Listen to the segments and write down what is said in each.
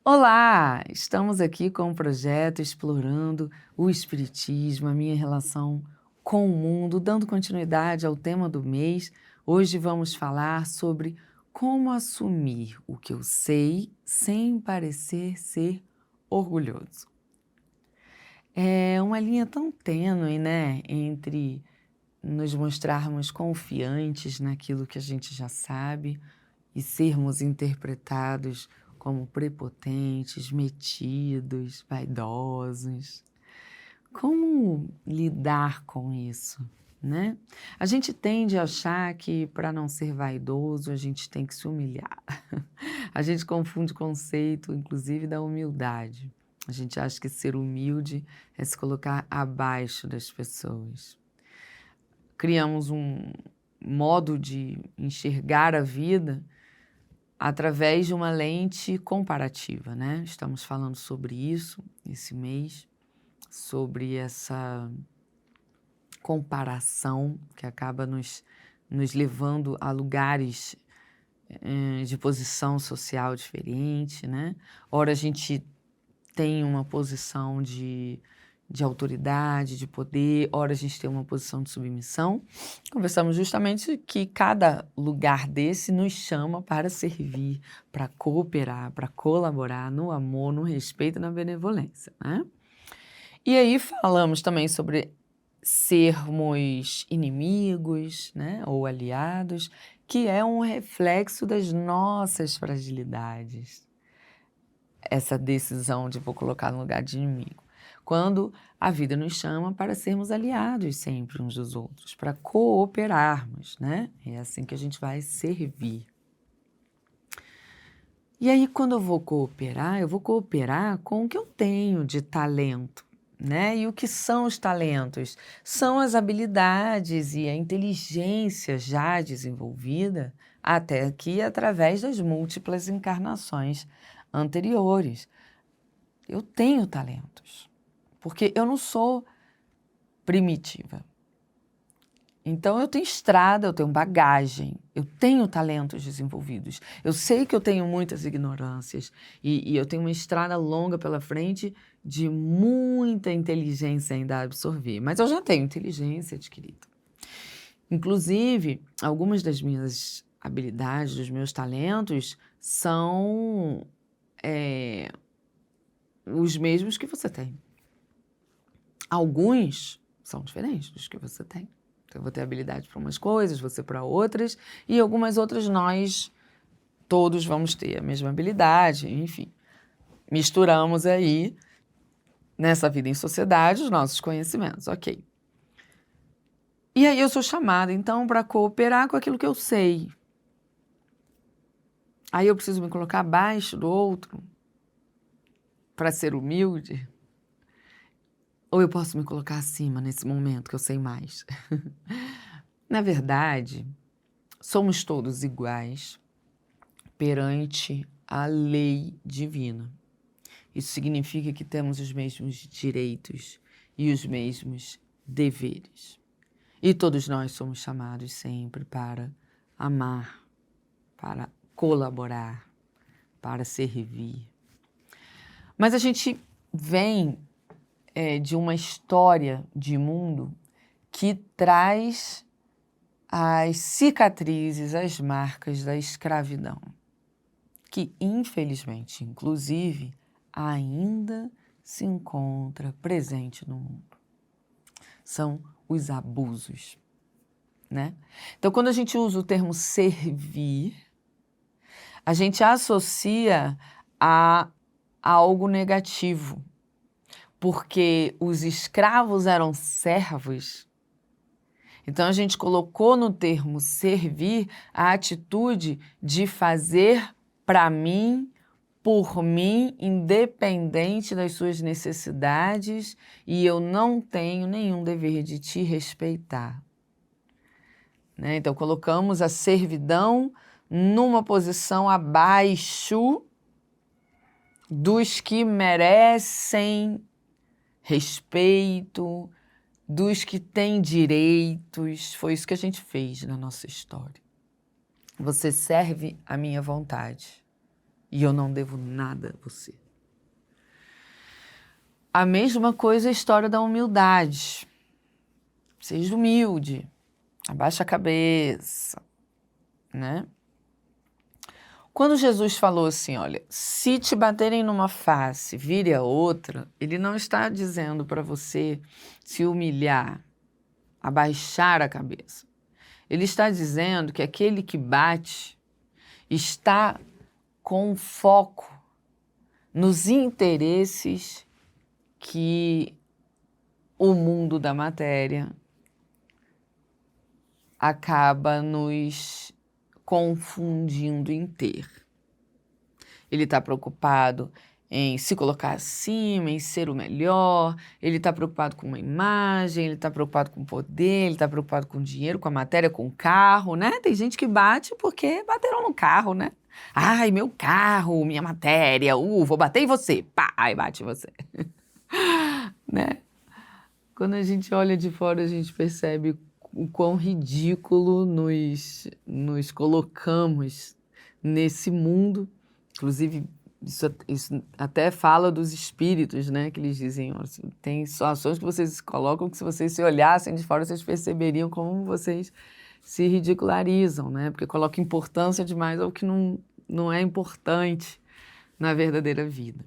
Olá! Estamos aqui com um projeto explorando o espiritismo, a minha relação com o mundo, dando continuidade ao tema do mês. Hoje vamos falar sobre como assumir o que eu sei sem parecer ser orgulhoso. É uma linha tão tênue, né, entre nos mostrarmos confiantes naquilo que a gente já sabe e sermos interpretados como prepotentes, metidos, vaidosos. Como lidar com isso, né? A gente tende a achar que para não ser vaidoso a gente tem que se humilhar. A gente confunde o conceito, inclusive, da humildade. A gente acha que ser humilde é se colocar abaixo das pessoas. Criamos um modo de enxergar a vida através de uma lente comparativa, né? Estamos falando sobre isso esse mês, sobre essa comparação que acaba nos levando a lugares de posição social diferente, né? Ora a gente tem uma posição de autoridade, de poder, ora a gente tem uma posição de submissão. Conversamos justamente que cada lugar desse nos chama para servir, para cooperar, para colaborar no amor, no respeito e na benevolência, né? E aí falamos também sobre sermos inimigos, né, ou aliados, que é um reflexo das nossas fragilidades. Essa decisão de vou colocar no lugar de inimigo. Quando a vida nos chama para sermos aliados sempre uns dos outros, para cooperarmos, né? É assim que a gente vai servir. E aí, quando eu vou cooperar com o que eu tenho de talento, né? E o que são os talentos? São as habilidades e a inteligência já desenvolvida até aqui através das múltiplas encarnações anteriores. Eu tenho talentos, porque eu não sou primitiva. Então eu tenho estrada, eu tenho bagagem, eu tenho talentos desenvolvidos. Eu sei que eu tenho muitas ignorâncias e eu tenho uma estrada longa pela frente de muita inteligência ainda a absorver. Mas eu já tenho inteligência adquirida. Inclusive, algumas das minhas habilidades, dos meus talentos, são os mesmos que você tem. Alguns são diferentes dos que você tem. Então, eu vou ter habilidade para umas coisas, você para outras, e algumas outras nós todos vamos ter a mesma habilidade, enfim. Misturamos aí, nessa vida em sociedade, os nossos conhecimentos, ok. E aí eu sou chamada, então, para cooperar com aquilo que eu sei. Aí eu preciso me colocar abaixo do outro para ser humilde? Ou eu posso me colocar acima nesse momento que eu sei mais? Na verdade, somos todos iguais perante a lei divina. Isso significa que temos os mesmos direitos e os mesmos deveres. E todos nós somos chamados sempre para amar, para colaborar, para servir. Mas a gente vem de uma história de mundo que traz as cicatrizes, as marcas da escravidão, que infelizmente, inclusive, ainda se encontra presente no mundo. São os abusos, né? Então, quando a gente usa o termo servir, a gente associa a algo negativo, porque os escravos eram servos. Então, a gente colocou no termo servir a atitude de fazer para mim, por mim, independente das suas necessidades, e eu não tenho nenhum dever de te respeitar. Né? Então, colocamos a servidão numa posição abaixo dos que merecem respeito, dos que têm direitos. Foi isso que a gente fez na nossa história. Você serve à minha vontade. e eu não devo nada a você. A mesma coisa é a história da humildade. Seja humilde, abaixa a cabeça, né? Quando Jesus falou assim, olha, se te baterem numa face, vire a outra, ele não está dizendo para você se humilhar, abaixar a cabeça. Ele está dizendo que aquele que bate está com foco nos interesses que o mundo da matéria acaba nos confundindo em ter. Ele está preocupado em se colocar acima, em ser o melhor, ele está preocupado com uma imagem, ele está preocupado com poder, ele está preocupado com dinheiro, com a matéria, com o carro, né? Tem gente que bate porque bateram no carro, né? Ai, meu carro, minha matéria, vou bater em você, pá, aí bate em você. Né? Quando a gente olha de fora, a gente percebe o quão ridículo nos colocamos nesse mundo. Inclusive, isso até fala dos espíritos, né? Que eles dizem, tem situações que vocês se colocam que se vocês se olhassem de fora, vocês perceberiam como vocês se ridicularizam, né? Porque colocam importância demais ao que não é importante na verdadeira vida.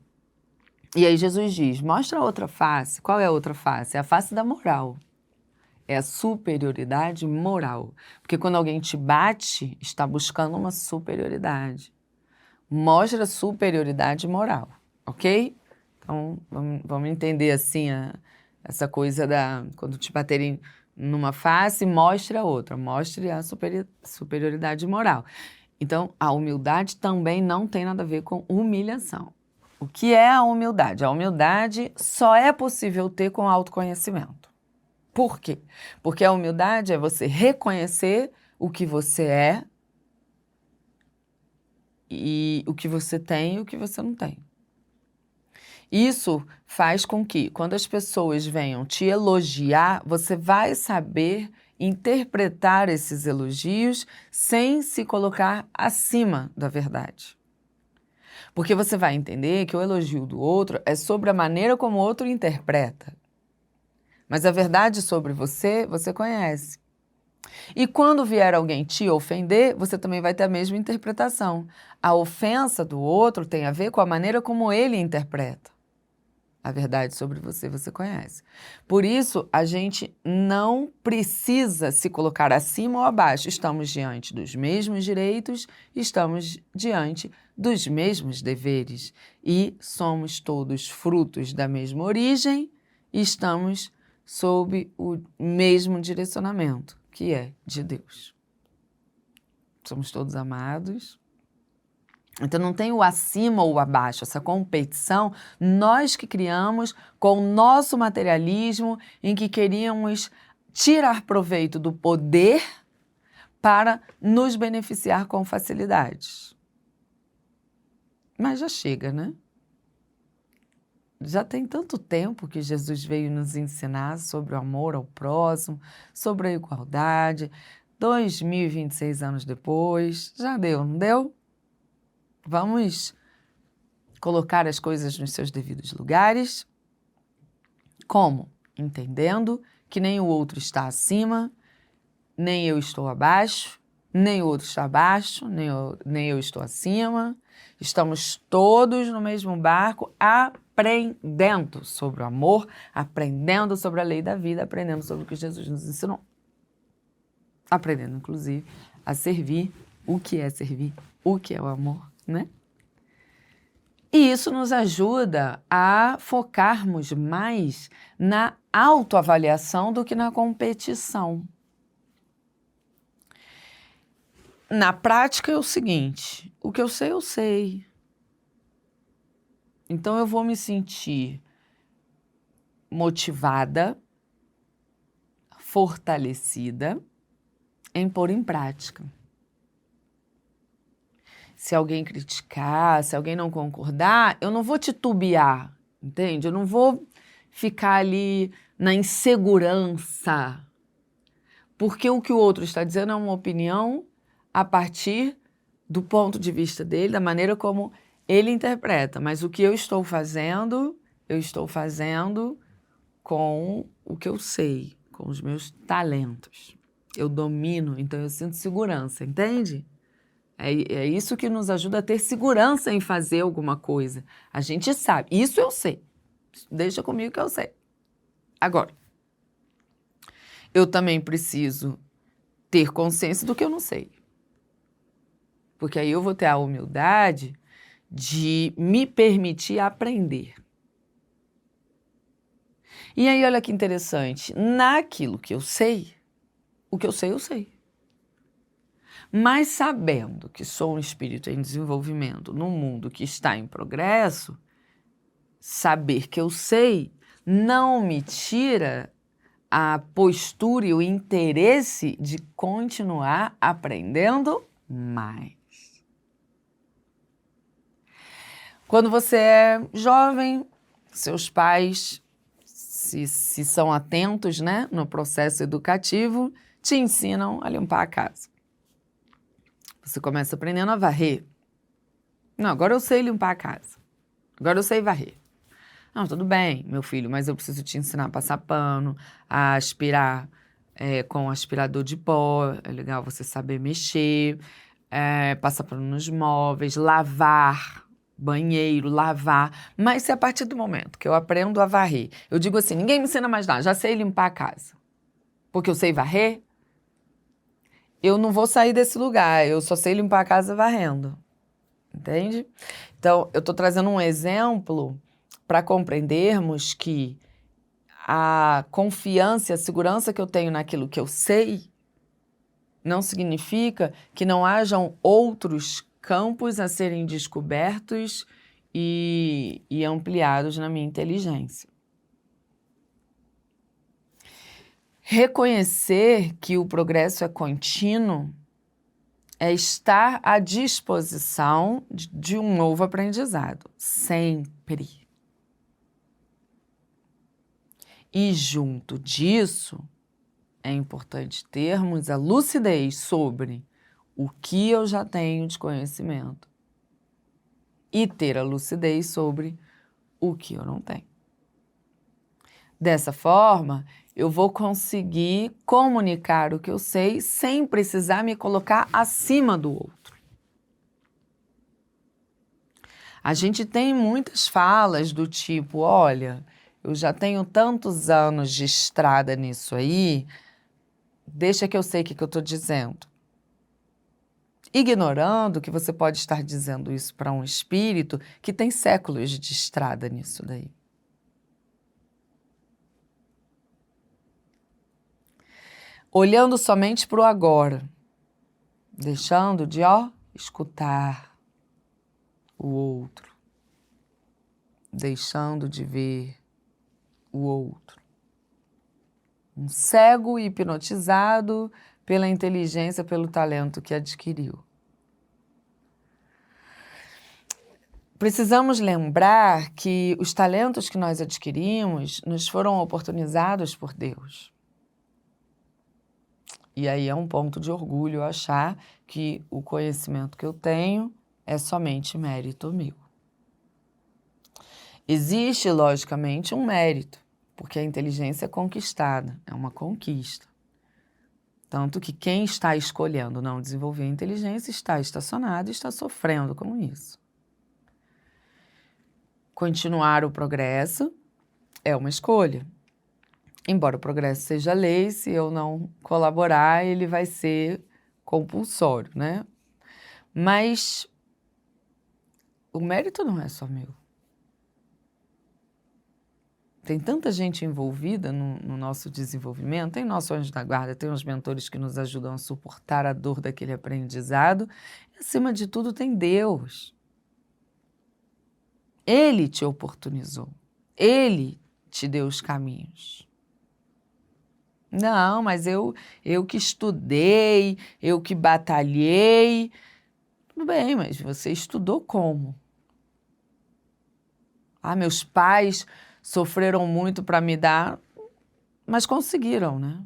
E aí Jesus diz, mostra a outra face. Qual é a outra face? É a face da moral. É a superioridade moral. Porque quando alguém te bate, está buscando uma superioridade. Mostra a superioridade moral, ok? Então, vamos entender assim essa coisa quando te baterem numa face, mostre a outra. Mostre a superioridade moral. Então, a humildade também não tem nada a ver com humilhação. O que é a humildade? A humildade só é possível ter com autoconhecimento. Por quê? Porque a humildade é você reconhecer o que você é e o que você tem e o que você não tem. Isso faz com que, quando as pessoas venham te elogiar, você vai saber interpretar esses elogios sem se colocar acima da verdade. Porque você vai entender que o elogio do outro é sobre a maneira como o outro interpreta. Mas a verdade sobre você, você conhece. E quando vier alguém te ofender, você também vai ter a mesma interpretação. A ofensa do outro tem a ver com a maneira como ele interpreta. A verdade sobre você, você conhece. Por isso, a gente não precisa se colocar acima ou abaixo. Estamos diante dos mesmos direitos, estamos diante dos mesmos deveres. E somos todos frutos da mesma origem e estamos sob o mesmo direcionamento, que é de Deus. Somos todos amados. Então não tem o acima ou o abaixo, essa competição nós que criamos com o nosso materialismo em que queríamos tirar proveito do poder para nos beneficiar com facilidade. Mas já chega, né? Já tem tanto tempo que Jesus veio nos ensinar sobre o amor ao próximo, sobre a igualdade. 2026 anos depois, já deu, não deu? Vamos colocar as coisas nos seus devidos lugares. Como? Entendendo que nem o outro está acima, nem eu estou abaixo, nem o outro está abaixo, nem eu estou acima. Estamos todos no mesmo barco, aprendendo sobre o amor, aprendendo sobre a lei da vida, aprendendo sobre o que Jesus nos ensinou. Aprendendo, inclusive, a servir, o que é o amor, né? E isso nos ajuda a focarmos mais na autoavaliação do que na competição. Na prática é o seguinte, o que eu sei, eu sei. Então eu vou me sentir motivada, fortalecida em pôr em prática. Se alguém criticar, se alguém não concordar, eu não vou titubear, entende? Eu não vou ficar ali na insegurança, porque o que o outro está dizendo é uma opinião a partir do ponto de vista dele, da maneira como Ele interpreta, mas o que eu estou fazendo com o que eu sei, com os meus talentos. Eu domino, então eu sinto segurança, entende? É isso que nos ajuda a ter segurança em fazer alguma coisa. A gente sabe, isso eu sei. Deixa comigo que eu sei. Agora, eu também preciso ter consciência do que eu não sei. Porque aí eu vou ter a humildade de me permitir aprender. E aí, olha que interessante, naquilo que eu sei, o que eu sei, eu sei. Mas sabendo que sou um espírito em desenvolvimento num mundo que está em progresso, saber que eu sei não me tira a postura e o interesse de continuar aprendendo mais. Quando você é jovem, seus pais, se são atentos, né, no processo educativo, te ensinam a limpar a casa. Você começa aprendendo a varrer. Não, agora eu sei limpar a casa. Agora eu sei varrer. Não, tudo bem, meu filho, mas eu preciso te ensinar a passar pano, a aspirar com aspirador de pó. É legal você saber mexer, passar pano nos móveis, lavar banheiro, lavar. Mas se a partir do momento que eu aprendo a varrer, eu digo assim, ninguém me ensina mais nada, já sei limpar a casa, porque eu sei varrer, eu não vou sair desse lugar, eu só sei limpar a casa varrendo. Entende? Então, eu estou trazendo um exemplo para compreendermos que a confiança e a segurança que eu tenho naquilo que eu sei não significa que não hajam outros campos a serem descobertos e ampliados na minha inteligência. Reconhecer que o progresso é contínuo é estar à disposição de um novo aprendizado, sempre. E junto disso, é importante termos a lucidez sobre o que eu já tenho de conhecimento e ter a lucidez sobre o que eu não tenho. Dessa forma, eu vou conseguir comunicar o que eu sei sem precisar me colocar acima do outro. A gente tem muitas falas do tipo, olha, eu já tenho tantos anos de estrada nisso aí, deixa que eu sei o que eu estou dizendo. Ignorando que você pode estar dizendo isso para um espírito que tem séculos de estrada nisso daí. Olhando somente para o agora, deixando de, escutar o outro, deixando de ver o outro. Um cego hipnotizado pela inteligência, pelo talento que adquiriu. Precisamos lembrar que os talentos que nós adquirimos nos foram oportunizados por Deus. E aí é um ponto de orgulho achar que o conhecimento que eu tenho é somente mérito meu. Existe, logicamente, um mérito, porque a inteligência é conquistada, é uma conquista. Tanto que quem está escolhendo não desenvolver a inteligência está estacionado e está sofrendo com isso. Continuar o progresso é uma escolha. Embora o progresso seja lei, se eu não colaborar, ele vai ser compulsório, né? Mas o mérito não é só meu. Tem tanta gente envolvida no nosso desenvolvimento, tem nosso anjo da guarda, tem os mentores que nos ajudam a suportar a dor daquele aprendizado, e acima de tudo tem Deus. Ele te oportunizou, Ele te deu os caminhos. Não, mas eu que estudei, eu que batalhei. Tudo bem, mas você estudou como? Meus pais sofreram muito para me dar, mas conseguiram, né?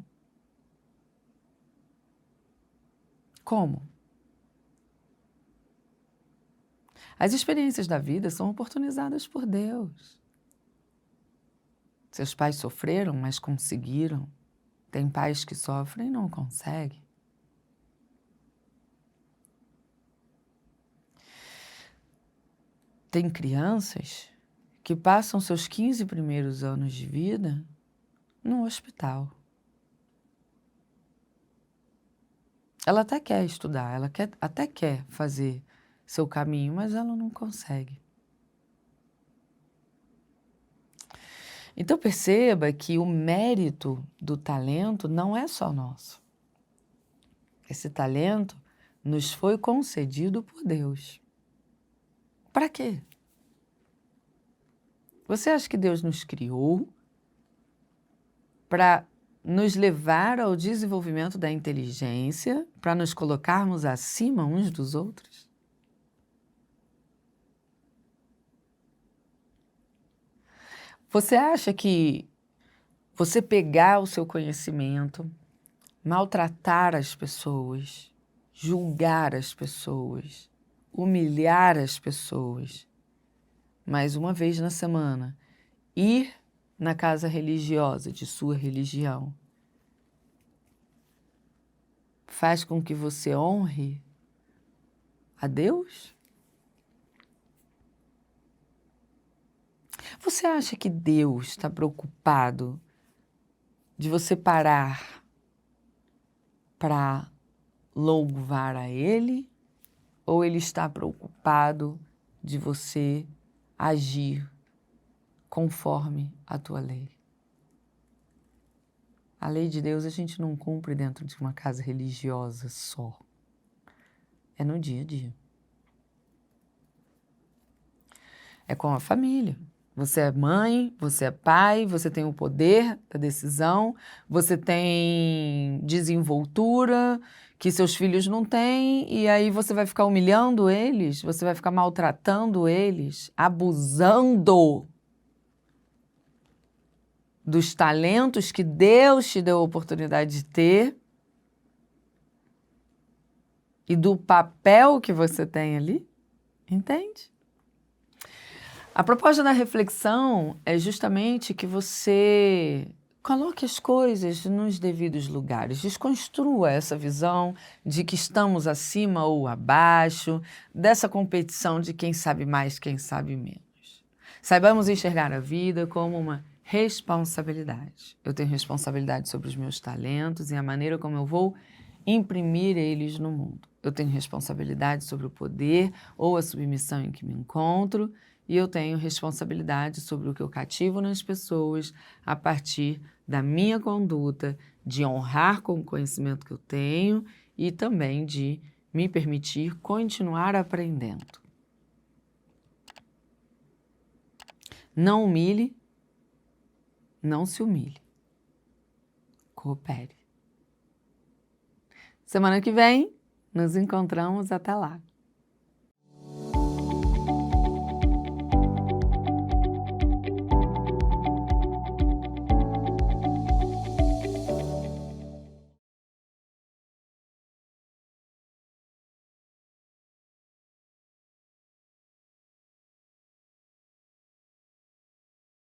Como? As experiências da vida são oportunizadas por Deus. Seus pais sofreram, mas conseguiram. Tem pais que sofrem e não conseguem. Tem crianças que passam seus 15 primeiros anos de vida no hospital. Ela até quer estudar, até quer fazer seu caminho, mas ela não consegue. Então perceba que o mérito do talento não é só nosso. Esse talento nos foi concedido por Deus. Para quê? Você acha que Deus nos criou para nos levar ao desenvolvimento da inteligência, para nos colocarmos acima uns dos outros? Você acha que você pegar o seu conhecimento, maltratar as pessoas, julgar as pessoas, humilhar as pessoas, mais uma vez na semana, ir na casa religiosa de sua religião, faz com que você honre a Deus? Você acha que Deus está preocupado de você parar para louvar a Ele? Ou Ele está preocupado de você agir conforme a tua lei? A lei de Deus a gente não cumpre dentro de uma casa religiosa só. É no dia a dia. É com a família. Você é mãe, você é pai, você tem o poder da decisão, você tem desenvoltura que seus filhos não têm, e aí você vai ficar humilhando eles, você vai ficar maltratando eles, abusando dos talentos que Deus te deu a oportunidade de ter e do papel que você tem ali, entende? A proposta da reflexão é justamente que você coloque as coisas nos devidos lugares, desconstrua essa visão de que estamos acima ou abaixo, dessa competição de quem sabe mais, quem sabe menos. Saibamos enxergar a vida como uma responsabilidade. Eu tenho responsabilidade sobre os meus talentos e a maneira como eu vou imprimir eles no mundo. Eu tenho responsabilidade sobre o poder ou a submissão em que me encontro, e eu tenho responsabilidade sobre o que eu cativo nas pessoas a partir da minha conduta, de honrar com o conhecimento que eu tenho e também de me permitir continuar aprendendo. Não humilhe, não se humilhe. Coopere. Semana que vem, nos encontramos. Até lá.